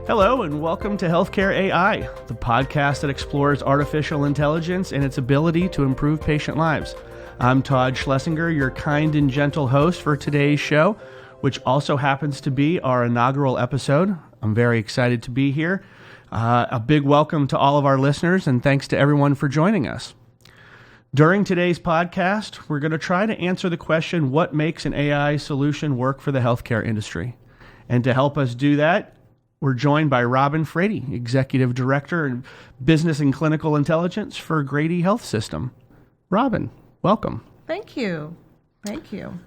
Hello and welcome to Healthcare AI, the podcast that explores artificial intelligence and its ability to improve patient lives. I'm Todd Schlesinger, your kind and gentle host for today's show, which also happens to be our inaugural episode. I'm very excited to be here. A big welcome to all of our listeners and thanks to everyone for joining us. During today's podcast, we're going to try to answer the question, what makes an AI solution work for the healthcare industry? And to help us do that, we're joined by Robin Frady, Executive Director in Business and Clinical Intelligence for Grady Health System. Robin, welcome. Thank you. Thank you.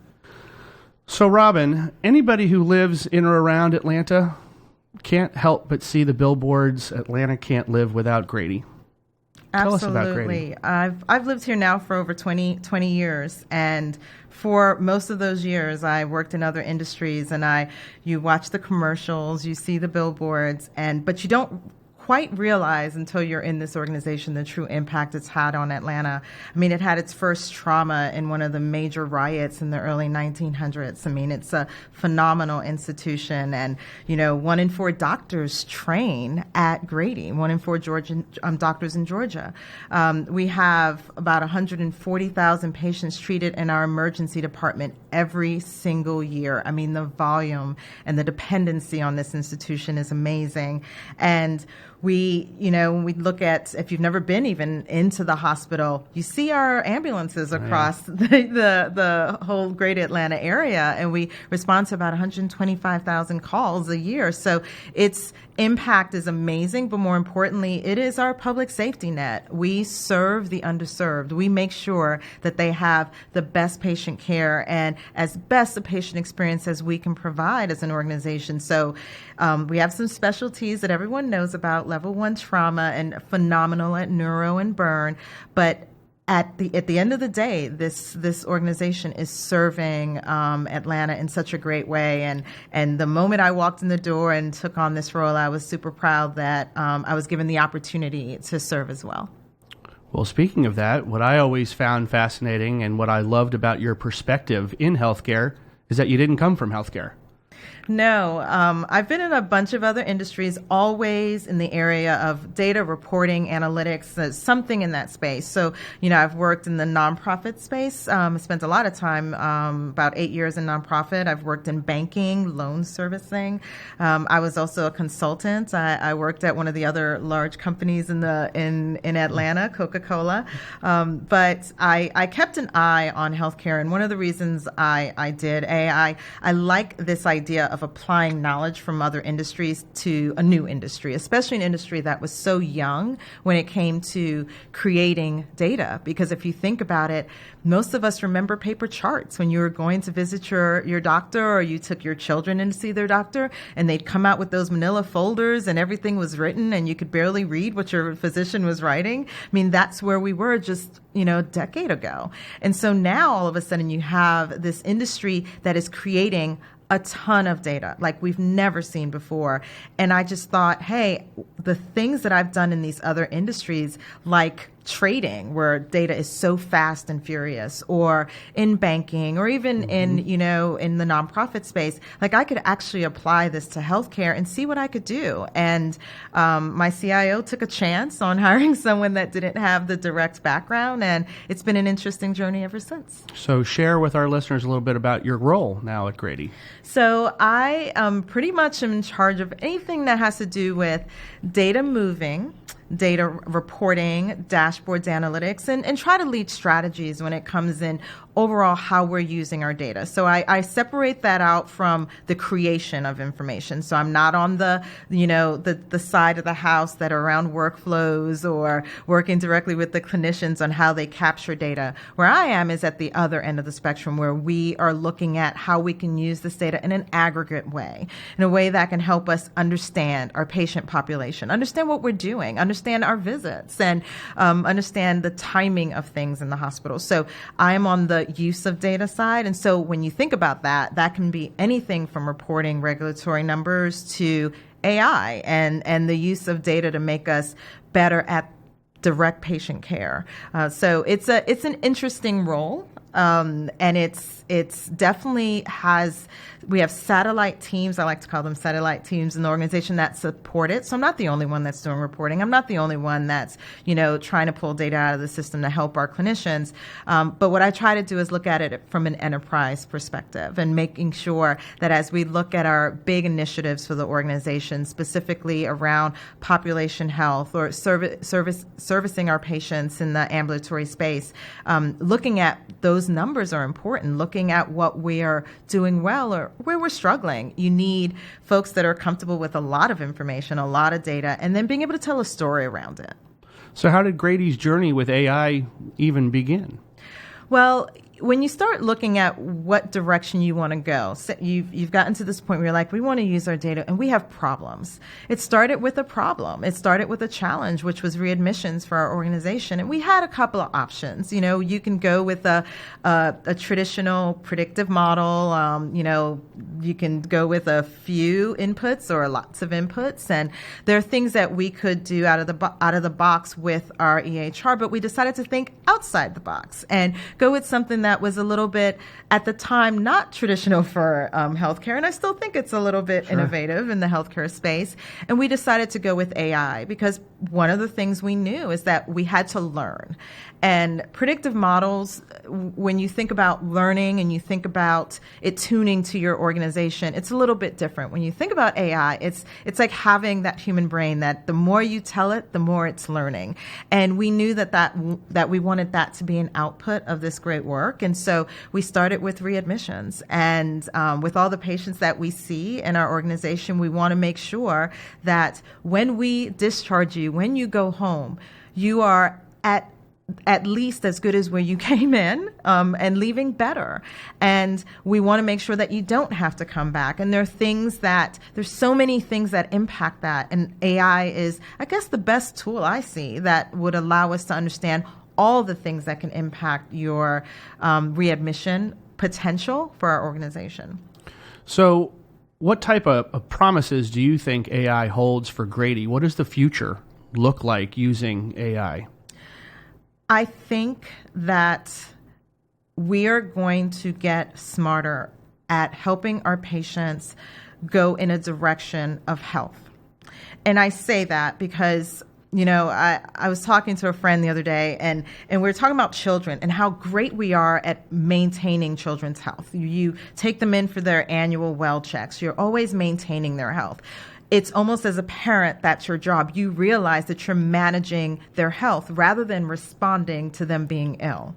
So Robin, anybody who lives in or around Atlanta can't help but see the billboards, Atlanta can't live without Grady. Tell us about Grady. I've lived here now for over 20 years, and for most of those years, I worked in other industries, and you watch the commercials, you see the billboards, but you don't quite realize until you're in this organization the true impact it's had on Atlanta. I mean, it had its first trauma in one of the major riots in the early 1900s. I mean, it's a phenomenal institution, and 1 in 4 doctors train at Grady. 1 in 4 doctors in Georgia. We have about 140,000 patients treated in our emergency department every single year. I mean, the volume and the dependency on this institution is amazing, and when we look at, if you've never been even into the hospital, you see our ambulances across the whole greater Atlanta area, and we respond to about 125,000 calls a year. So its impact is amazing, but more importantly, it is our public safety net. We serve the underserved. We make sure that they have the best patient care and as best a patient experience as we can provide as an organization. So we have some specialties that everyone knows about, level 1 trauma and phenomenal at neuro and burn, but at the end of the day, this organization is serving Atlanta in such a great way. And the moment I walked in the door and took on this role, I was super proud that I was given the opportunity to serve as well. Well, speaking of that, what I always found fascinating and what I loved about your perspective in healthcare is that you didn't come from healthcare. No, I've been in a bunch of other industries, always in the area of data reporting, analytics, something in that space. So, I've worked in the nonprofit space. I spent a lot of time, about 8 years in nonprofit. I've worked in banking, loan servicing. I was also a consultant. I worked at one of the other large companies in Atlanta, Coca-Cola. But I kept an eye on healthcare, and one of the reasons I did, I like this idea of applying knowledge from other industries to a new industry, especially an industry that was so young when it came to creating data. Because if you think about it, most of us remember paper charts when you were going to visit your doctor, or you took your children in to see their doctor, and they'd come out with those manila folders and everything was written and you could barely read what your physician was writing. I mean, that's where we were just a decade ago. And so now all of a sudden you have this industry that is creating a ton of data like we've never seen before. And I just thought, hey, the things that I've done in these other industries, like trading, where data is so fast and furious, or in banking, or even in the nonprofit space, like I could actually apply this to healthcare and see what I could do. And my CIO took a chance on hiring someone that didn't have the direct background, and it's been an interesting journey ever since. So share with our listeners a little bit about your role now at Grady. So I pretty much am in charge of anything that has to do with data moving, data reporting, dashboards, analytics, and try to lead strategies when it comes in overall how we're using our data. So I separate that out from the creation of information. So I'm not on the side of the house that are around workflows or working directly with the clinicians on how they capture data. Where I am is at the other end of the spectrum, where we are looking at how we can use this data in an aggregate way, in a way that can help us understand our patient population, understand what we're doing, understand our visits, and understand the timing of things in the hospital. So I am on the use of data side. And so when you think about that, that can be anything from reporting regulatory numbers to AI and the use of data to make us better at direct patient care. So it's an interesting role. And it's definitely we have satellite teams. I like to call them satellite teams in the organization that support it. So I'm not the only one that's doing reporting. I'm not the only one that's, trying to pull data out of the system to help our clinicians. But what I try to do is look at it from an enterprise perspective and making sure that as we look at our big initiatives for the organization, specifically around population health or servicing our patients in the ambulatory space, looking at those numbers are important. Looking at what we are doing well or where we're struggling. You need folks that are comfortable with a lot of information, a lot of data, and then being able to tell a story around it. So how did Grady's journey with AI even begin? Well, when you start looking at what direction you want to go, so you've gotten to this point where you're like, we want to use our data, and we have problems. It started with a problem. It started with a challenge, which was readmissions for our organization, and we had a couple of options. You can go with a traditional predictive model. You can go with a few inputs or lots of inputs, and there are things that we could do out of the box with our EHR, but we decided to think outside the box and go with something that was a little bit, at the time, not traditional for healthcare, and I still think it's a little bit innovative in the healthcare space. And we decided to go with AI because one of the things we knew is that we had to learn. And predictive models, when you think about learning and you think about it tuning to your organization, it's a little bit different. When you think about AI, it's like having that human brain that the more you tell it, the more it's learning. And we knew that we wanted that to be an output of this great work. And so we started with readmissions. And with all the patients that we see in our organization, we want to make sure that when we discharge you, when you go home, you are at least as good as where you came in, and leaving better. And we want to make sure that you don't have to come back. And there's so many things that impact that. And AI is, I guess, the best tool I see that would allow us to understand all the things that can impact your readmission potential for our organization. So what type of promises do you think AI holds for Grady? What does the future look like using AI? I think that we are going to get smarter at helping our patients go in a direction of health. And I say that because, I was talking to a friend the other day, and we were talking about children and how great we are at maintaining children's health. You take them in for their annual well checks. You're always maintaining their health. It's almost as a parent, that's your job. You realize that you're managing their health rather than responding to them being ill.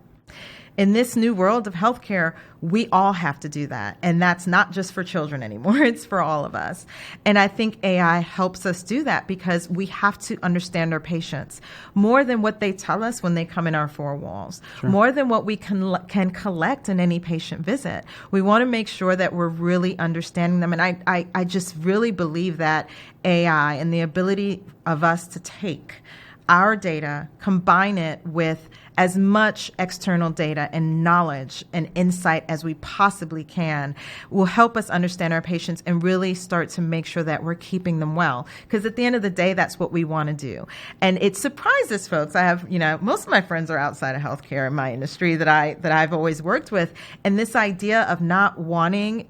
In this new world of healthcare, we all have to do that. And that's not just for children anymore. It's for all of us. And I think AI helps us do that because we have to understand our patients more than what they tell us when they come in our four walls, more than what we can collect in any patient visit. We want to make sure that we're really understanding them. And I just really believe that AI and the ability of us to take our data, combine it with as much external data and knowledge and insight as we possibly can will help us understand our patients and really start to make sure that we're keeping them well. Because at the end of the day, that's what we want to do. And it surprises folks. I have, most of my friends are outside of healthcare in my industry that I've always worked with. And this idea of not wanting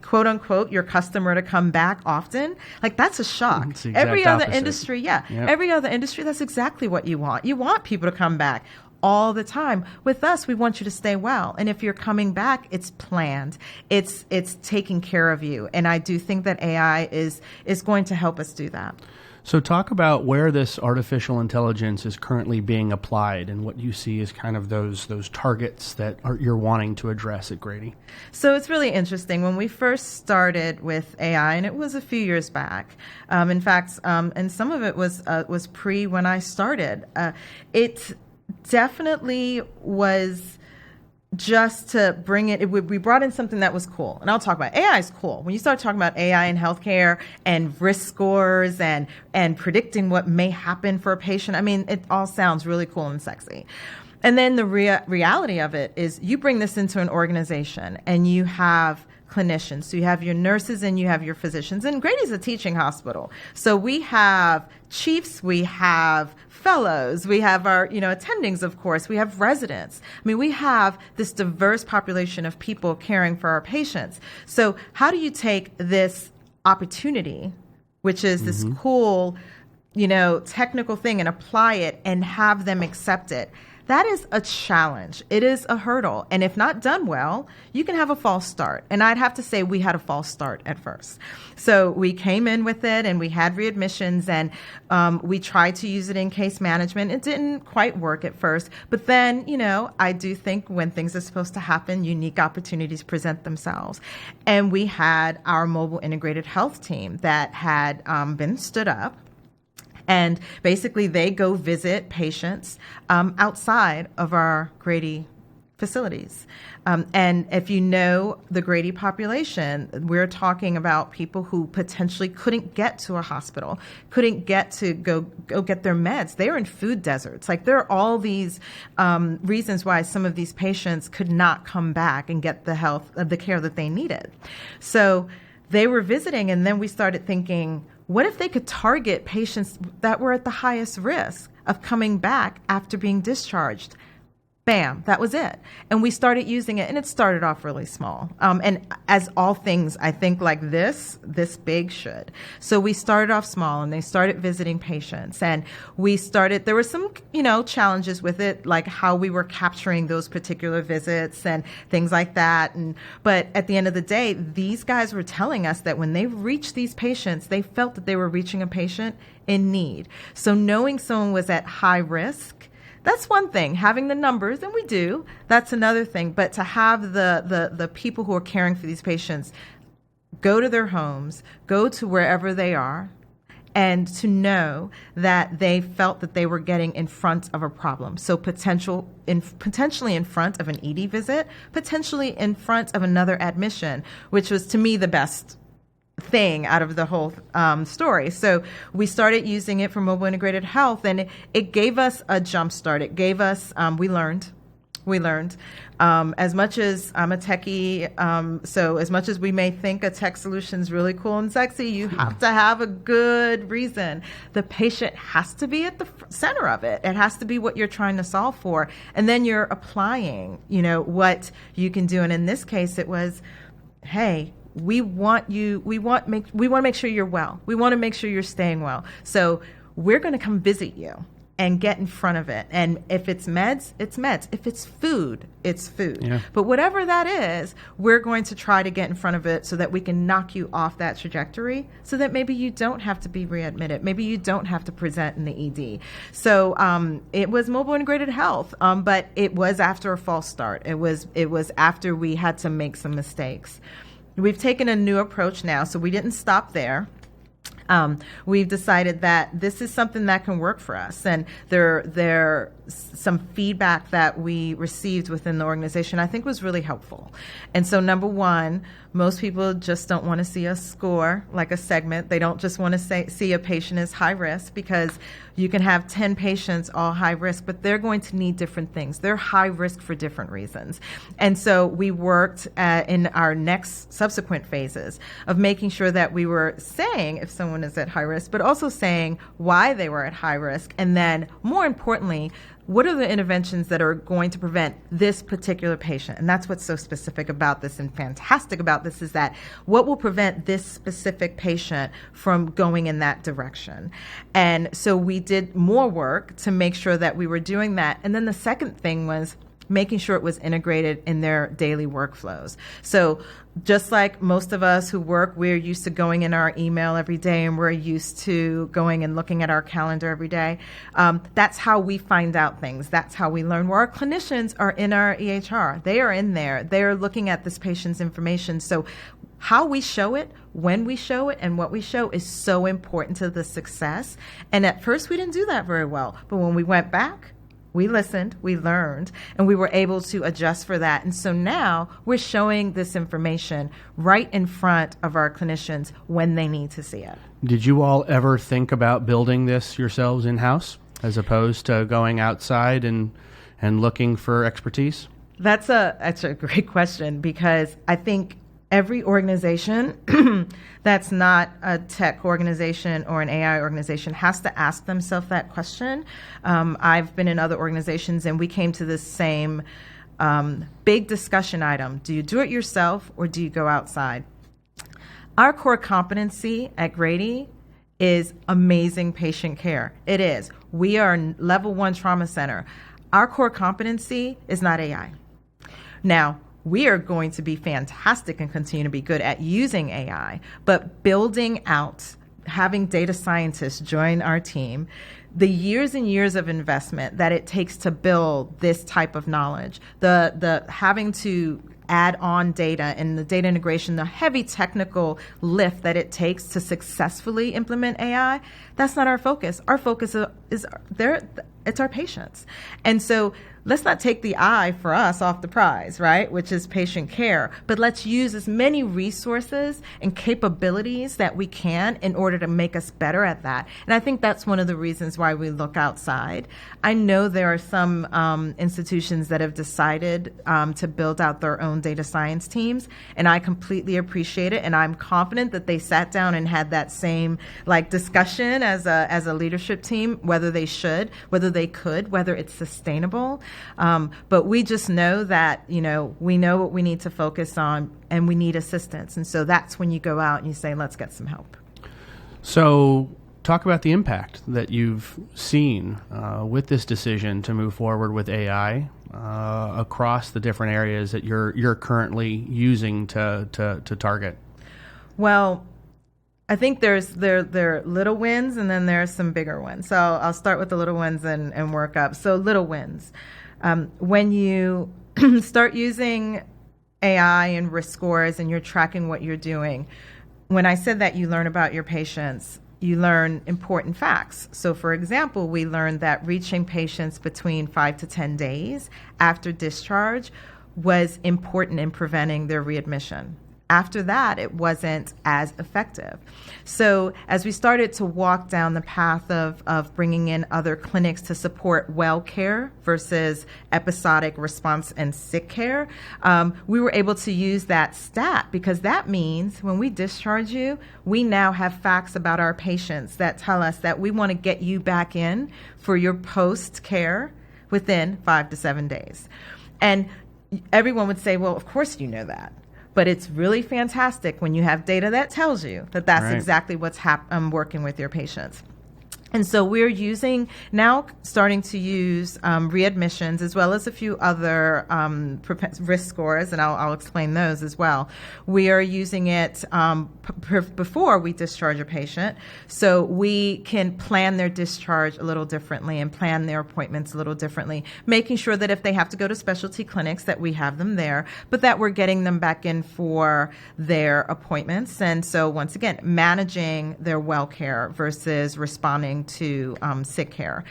quote unquote, your customer to come back often, like that's a shock. Every other industry, every other industry, that's exactly what you want. You want people to come back all the time. With us, we want you to stay well. And if you're coming back, it's planned. It's taking care of you. And I do think that AI is going to help us do that. So talk about where this artificial intelligence is currently being applied and what you see as kind of those targets that you're wanting to address at Grady. So it's really interesting. When we first started with AI, and it was a few years back, in fact, and some of it was pre when I started, it definitely was just to bring it, we brought in something that was cool. And I'll talk about AI is cool. When you start talking about AI in healthcare and risk scores and predicting what may happen for a patient, I mean, it all sounds really cool and sexy. And then the reality of it is you bring this into an organization and you have clinicians. So you have your nurses and you have your physicians. And Grady's a teaching hospital. So we have chiefs, we have fellows, we have our, attendings, of course, we have residents. I mean, we have this diverse population of people caring for our patients. So how do you take this opportunity, which is this cool, technical thing, and apply it and have them accept it? That is a challenge. It is a hurdle. And if not done well, you can have a false start. And I'd have to say we had a false start at first. So we came in with it and we had readmissions and we tried to use it in case management. It didn't quite work at first. But then, I do think when things are supposed to happen, unique opportunities present themselves. And we had our mobile integrated health team that had been stood up. And basically, they go visit patients outside of our Grady facilities. And if you know the Grady population, we're talking about people who potentially couldn't get to a hospital, couldn't get to go get their meds. They are in food deserts. Like, there are all these reasons why some of these patients could not come back and get the care that they needed. So they were visiting, and then we started thinking, what if they could target patients that were at the highest risk of coming back after being discharged? Bam, that was it. And we started using it, and it started off really small. And as all things, I think like this big should. So we started off small, and they started visiting patients. And there were some, challenges with it, like how we were capturing those particular visits and things like that. But at the end of the day, these guys were telling us that when they reached these patients, they felt that they were reaching a patient in need. So knowing someone was at high risk, that's one thing. Having the numbers, and we do, that's another thing. But to have the people who are caring for these patients go to their homes, go to wherever they are, and to know that they felt that they were getting in front of a problem. So potentially in front of an ED visit, potentially in front of another admission, which was, to me, the best thing out of the whole story. So we started using it for mobile integrated health, and it gave us a jump start. It gave us, we learned. As much as I'm a techie, so as much as we may think a tech solution is really cool and sexy, you have to have a good reason. The patient has to be at the center of it. It has to be what you're trying to solve for. And then you're applying, what you can do. And in this case, it was, hey, we want to make sure you're well. We want to make sure you're staying well. So we're going to come visit you and get in front of it. And if it's meds, it's meds. If it's food, it's food. Yeah. But whatever that is, we're going to try to get in front of it so that we can knock you off that trajectory so that maybe you don't have to be readmitted. Maybe you don't have to present in the ED. So it was mobile integrated health, but it was after a false start. It was after we had to make some mistakes. We've taken a new approach now, so we didn't stop there. We've decided that this is something that can work for us. And there some feedback that we received within the organization I think was really helpful. And so number one, most people just don't want to see us score like a segment. They don't just want to see a patient as high risk, because you can have 10 patients all high risk, but they're going to need different things. They're high risk for different reasons. And so we worked in our next subsequent phases of making sure that we were saying if someone is at high risk, but also saying why they were at high risk. And then more importantly, what are the interventions that are going to prevent this particular patient? And that's what's so specific about this and fantastic about this, is that what will prevent this specific patient from going in that direction? And so we did more work to make sure that we were doing that. And then the second thing was making sure it was integrated in their daily workflows. So just like most of us who work, we're used to going in our email every day, and we're used to going and looking at our calendar every day. That's how we find out things. That's how we learn. Where our clinicians are in our EHR. They are in there. They are looking at this patient's information. So how we show it, when we show it, and what we show is so important to the success. And at first we didn't do that very well. But when we went back, we listened, we learned, and we were able to adjust for that. And so now we're showing this information right in front of our clinicians when they need to see it. Did you all ever think about building this yourselves in-house as opposed to going outside and looking for expertise? That's a great question, because I think every organization that's not a tech organization or an AI organization has to ask themselves that question. I've been in other organizations, and we came to this same big discussion item. Do you do it yourself or do you go outside? Our core competency at Grady is amazing patient care. It is. We are level 1 trauma center. Our core competency is not AI. Now, we are going to be fantastic and continue to be good at using AI, but building out, having data scientists join our team, the years and years of investment that it takes to build this type of knowledge, the having to add on data and the data integration, the heavy technical lift that it takes to successfully implement AI, that's not our focus. Our focus is it's our patients. And so let's not take the eye for us off the prize, right, which is patient care, but let's use as many resources and capabilities that we can in order to make us better at that. And I think that's one of the reasons why we look outside. I know there are some institutions that have decided to build out their own data science teams, and I completely appreciate it, and I'm confident that they sat down and had that same discussion as a leadership team, whether they should, whether they could, whether it's sustainable. But we just know that, we know what we need to focus on and we need assistance. And so that's when you go out and you say, let's get some help. So talk about the impact that you've seen with this decision to move forward with AI across the different areas that you're currently using to target. Well, I think there are little wins and then there are some bigger ones. So I'll start with the little ones and work up. So little wins. When you start using AI and risk scores and you're tracking what you're doing, when I said that you learn about your patients, you learn important facts. So for example, we learned that reaching patients between 5 to 10 days after discharge was important in preventing their readmission. After that, it wasn't as effective. So as we started to walk down the path of bringing in other clinics to support well care versus episodic response and sick care, we were able to use that stat because that means when we discharge you, we now have facts about our patients that tell us that we want to get you back in for your post-care within 5 to 7 days. And everyone would say, well, of course you know that. But it's really fantastic when you have data that tells you that that's right. Exactly what's working with your patients. And so we're starting to use readmissions as well as a few other risk scores, and I'll explain those as well. We are using it before we discharge a patient, so we can plan their discharge a little differently and plan their appointments a little differently, making sure that if they have to go to specialty clinics that we have them there, but that we're getting them back in for their appointments. And so once again, managing their well care versus responding to sick care.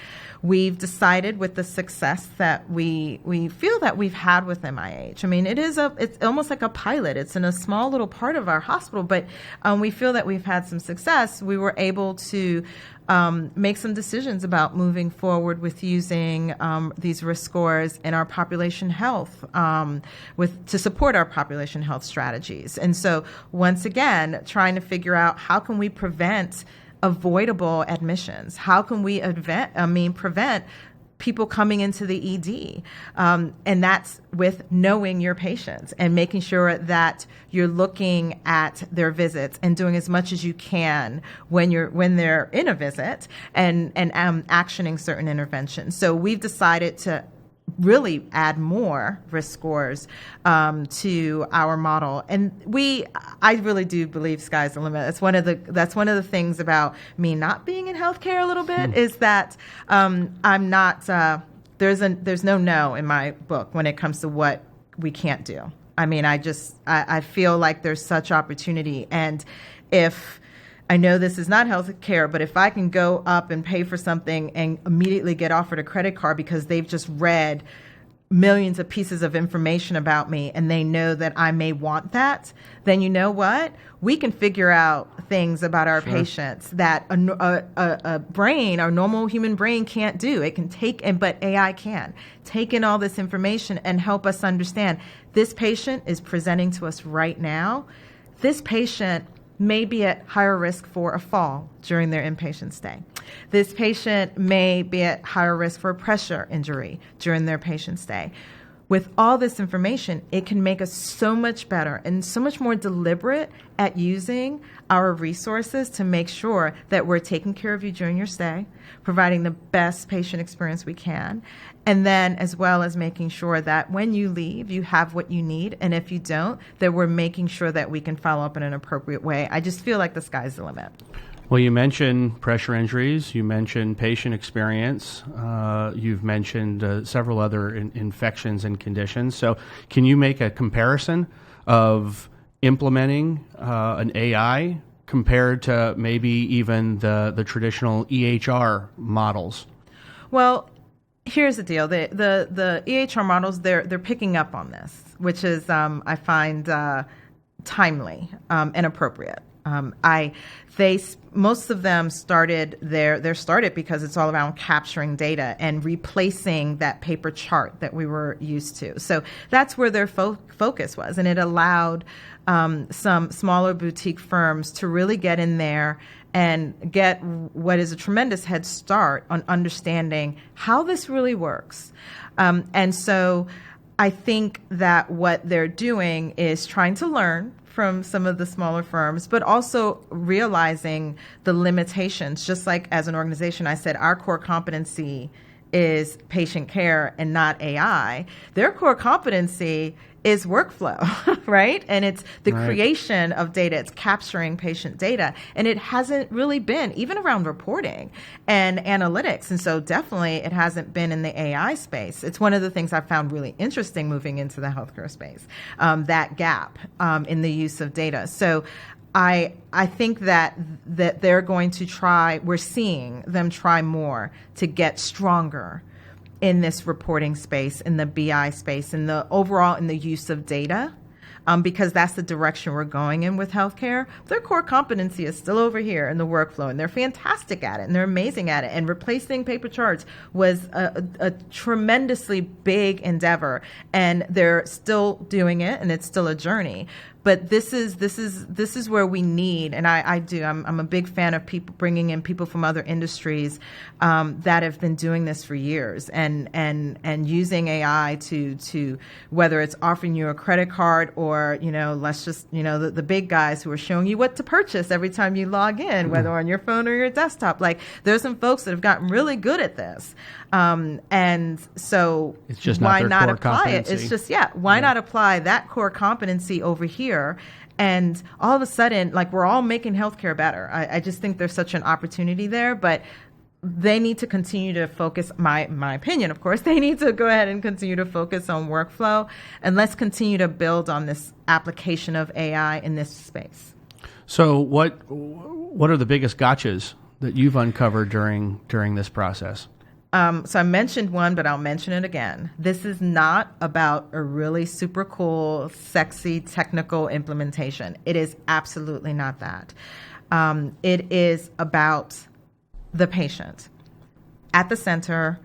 We've decided with the success that we feel that we've had with MIH. I mean, it's almost like a pilot. It's in a small little part of our hospital, but we feel that we've had some success. We were able to make some decisions about moving forward with using these risk scores in our population health to support our population health strategies. And so once again, trying to figure out how can we prevent avoidable admissions? How can we prevent people coming into the ED? And that's with knowing your patients and making sure that you're looking at their visits and doing as much as you can when they're in a visit and actioning certain interventions. So we've decided to really add more risk scores to our model, and I really do believe sky's the limit. That's one of the things about me not being in healthcare a little bit is that I'm not. There's no in my book when it comes to what we can't do. I mean, I feel like there's such opportunity, and if I know this is not health care, but if I can go up and pay for something and immediately get offered a credit card because they've just read millions of pieces of information about me and they know that I may want that, then you know what? We can figure out things about our patients that a brain, our normal human brain can't do. It can take in, but AI can take in all this information and help us understand this patient is presenting to us right now. This patient may be at higher risk for a fall during their inpatient stay. This patient may be at higher risk for a pressure injury during their patient stay. With all this information, it can make us so much better and so much more deliberate at using our resources to make sure that we're taking care of you during your stay, providing the best patient experience we can, and then as well as making sure that when you leave, you have what you need, and if you don't, that we're making sure that we can follow up in an appropriate way. I just feel like the sky's the limit. Well, you mentioned pressure injuries, you mentioned patient experience, you've mentioned several other infections and conditions. So can you make a comparison of implementing an AI compared to maybe even the traditional EHR models? Well, here's the deal. The EHR models, they're picking up on this, which is, I find, timely and appropriate. Most of them started because it's all around capturing data and replacing that paper chart that we were used to. So that's where their focus was, and it allowed some smaller boutique firms to really get in there and get what is a tremendous head start on understanding how this really works. And so I think that what they're doing is trying to learn from some of the smaller firms, but also realizing the limitations. Just like as an organization, I said our core competency is patient care and not AI. Their core competency is workflow, right? And it's the creation of data. It's capturing patient data. And it hasn't really been, even around reporting and analytics. And so definitely it hasn't been in the AI space. It's one of the things I found really interesting moving into the healthcare space, that gap in the use of data. So I think that they're going to try, we're seeing them try more to get stronger in this reporting space, in the BI space, in the overall in the use of data, because that's the direction we're going in with healthcare. Their core competency is still over here in the workflow, and they're fantastic at it, and they're amazing at it. And replacing paper charts was a tremendously big endeavor, and they're still doing it, and it's still a journey. But this is where we need, and I'm a big fan of people bringing in people from other industries that have been doing this for years, and using AI to whether it's offering you a credit card or let's just the big guys who are showing you what to purchase every time you log in, whether on your phone or your desktop. Like there's some folks that have gotten really good at this, and so it's just why not core apply competency. it? It's just why not apply that core competency over here? And all of a sudden, like we're all making healthcare better. I just think there's such an opportunity there, but they need to continue to focus, my opinion, of course, they need to go ahead and continue to focus on workflow, and let's continue to build on this application of AI in this space. So what are the biggest gotchas that you've uncovered during this process? So I mentioned one, but I'll mention it again. This is not about a really super cool, sexy, technical implementation. It is absolutely not that. It is about the patient. At the center,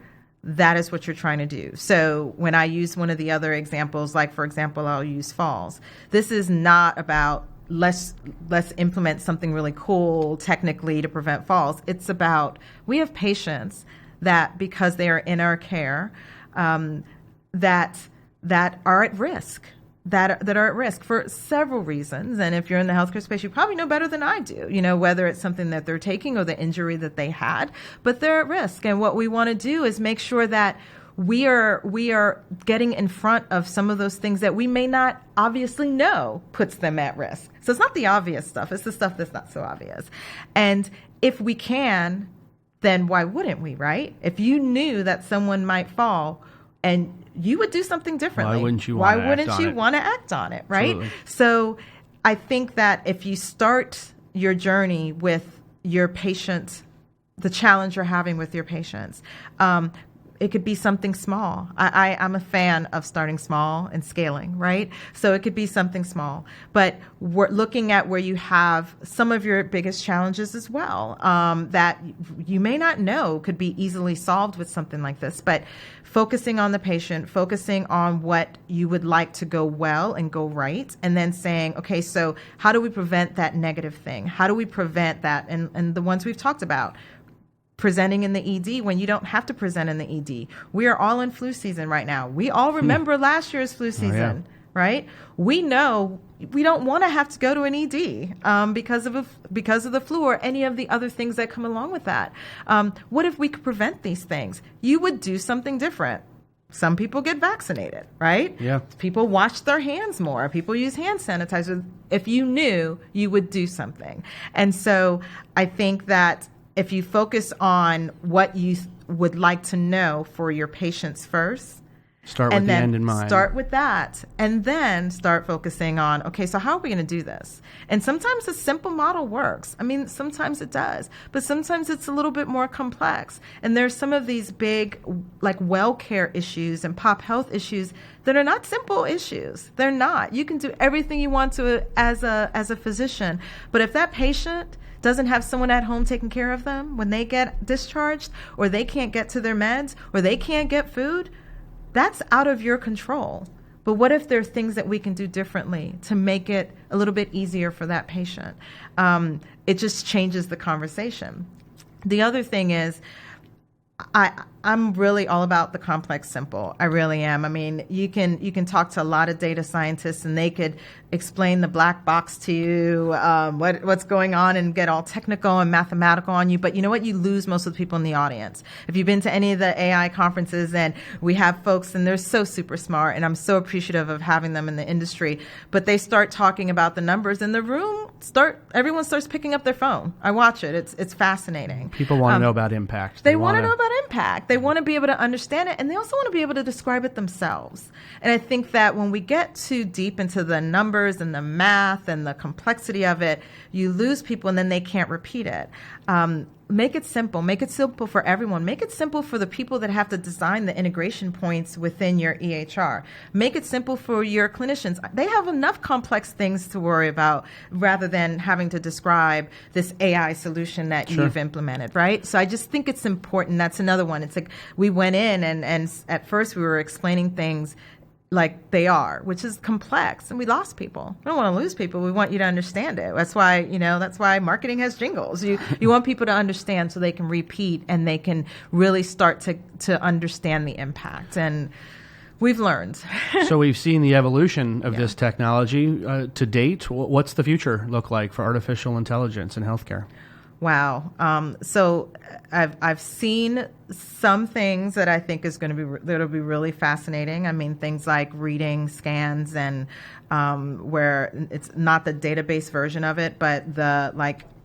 that is what you're trying to do. So when I use one of the other examples, like, for example, I'll use falls. This is not about let's implement something really cool technically to prevent falls. It's about we have patients that because they are in our care, that are at risk, that are at risk for several reasons. And if you're in the healthcare space, you probably know better than I do, whether it's something that they're taking or the injury that they had, but they're at risk. And what we want to do is make sure that we are getting in front of some of those things that we may not obviously know puts them at risk. So it's not the obvious stuff. It's the stuff that's not so obvious. And if we can, then why wouldn't we, right? If you knew that someone might fall and you would do something differently, why wouldn't you want to act on it, right? Absolutely. So I think that if you start your journey with your patient, the challenge you're having with your patients, it could be something small. I'm a fan of starting small and scaling, right? So it could be something small, but we're looking at where you have some of your biggest challenges as well, that you may not know could be easily solved with something like this, but focusing on the patient, focusing on what you would like to go well and go right, and then saying, okay, so how do we prevent that negative thing? How do we prevent that? And the ones we've talked about, presenting in the ED when you don't have to present in the ED. We are all in flu season right now. We all remember last year's flu season, right? We know we don't want to have to go to an ED because of the flu or any of the other things that come along with that. What if we could prevent these things? You would do something different. Some people get vaccinated, right? Yeah. People wash their hands more. People use hand sanitizer. If you knew, you would do something. And so I think that if you focus on what you would like to know for your patients first, start with the end in mind. Start with that, and then start focusing on, okay, so how are we going to do this? And sometimes a simple model works. I mean, sometimes it does, but sometimes it's a little bit more complex. And there's some of these big, like well care issues and pop health issues that are not simple issues. They're not. You can do everything you want to as a physician, but if that patient doesn't have someone at home taking care of them when they get discharged, or they can't get to their meds, or they can't get food, that's out of your control. But what if there are things that we can do differently to make it a little bit easier for that patient? It just changes the conversation. The other thing is, I'm really all about the complex simple. I really am. I mean, you can talk to a lot of data scientists and they could explain the black box to you, what's going on, and get all technical and mathematical on you. But you know what? You lose most of the people in the audience. If you've been to any of the AI conferences, and we have folks, and they're so super smart, and I'm so appreciative of having them in the industry, but they start talking about the numbers in the room, everyone starts picking up their phone. I watch it. It's fascinating. People want to know about impact. They want to know about impact. They want to be able to understand it, and they also want to be able to describe it themselves. And I think that when we get too deep into the numbers and the math and the complexity of it, you lose people, and then they can't repeat it. Make it simple. Make it simple for everyone. Make it simple for the people that have to design the integration points within your EHR. Make it simple for your clinicians. They have enough complex things to worry about rather than having to describe this AI solution that you've implemented, right? So I just think it's important. That's another one. It's like we went in and at first we were explaining things like they are, which is complex, and we lost people. We don't want to lose people. We want you to understand it. That's why marketing has jingles. You want people to understand so they can repeat and they can really start to understand the impact. And we've learned. So we've seen the evolution of this technology to date. What's the future look like for artificial intelligence in healthcare? Wow. So I've seen some things that I think is going to that'll be really fascinating. I mean, things like reading scans and where it's not the database version of it, but the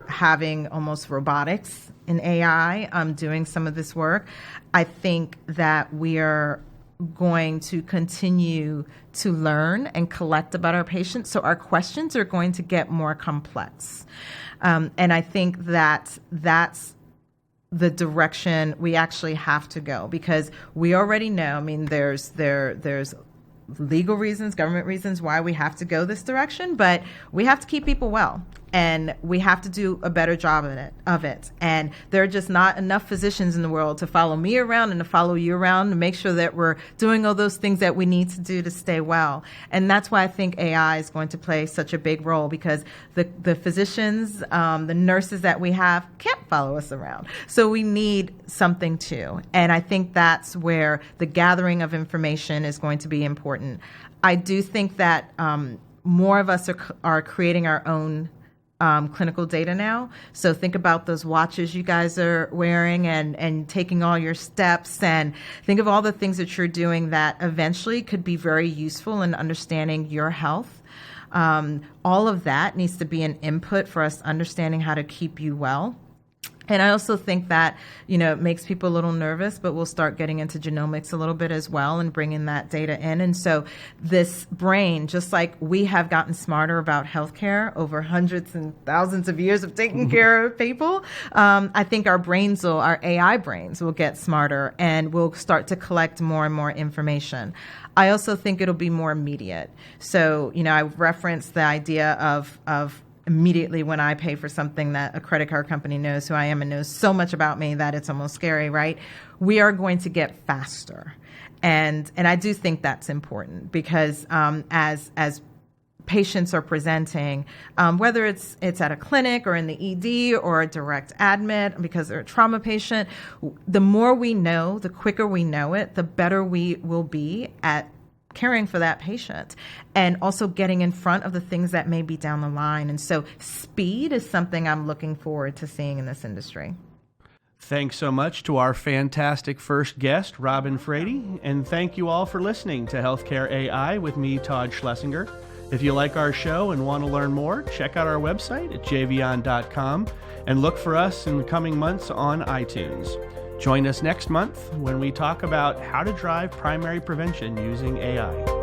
having almost robotics in AI doing some of this work. I think that we are going to continue to learn and collect about our patients. So our questions are going to get more complex. And I think that that's the direction we actually have to go, because we already know, I mean, there's legal reasons, government reasons why we have to go this direction, but we have to keep people well, and we have to do a better job of it. And there are just not enough physicians in the world to follow me around and to follow you around to make sure that we're doing all those things that we need to do to stay well. And that's why I think AI is going to play such a big role, because the physicians, the nurses that we have can't follow us around. So we need something too. And I think that's where the gathering of information is going to be important. I do think that more of us are creating our own clinical data now. So think about those watches you guys are wearing and taking all your steps, and think of all the things that you're doing that eventually could be very useful in understanding your health. All of that needs to be an input for us understanding how to keep you well. And I also think that, it makes people a little nervous, but we'll start getting into genomics a little bit as well and bringing that data in. And so this brain, just like we have gotten smarter about healthcare over hundreds and thousands of years of taking care of people, I think our AI brains will get smarter and we'll start to collect more and more information. I also think it'll be more immediate. So, I referenced the idea of immediately when I pay for something that a credit card company knows who I am and knows so much about me that it's almost scary, right? We are going to get faster. And I do think that's important because as patients are presenting, whether it's at a clinic or in the ED or a direct admit because they're a trauma patient, the more we know, the quicker we know it, the better we will be at caring for that patient and also getting in front of the things that may be down the line. And so speed is something I'm looking forward to seeing in this industry. Thanks so much to our fantastic first guest, Robin Frady, and thank you all for listening to Healthcare AI with me, Todd Schlesinger. If you like our show and want to learn more, check out our website at jvion.com and look for us in the coming months on iTunes. Join us next month when we talk about how to drive primary prevention using AI.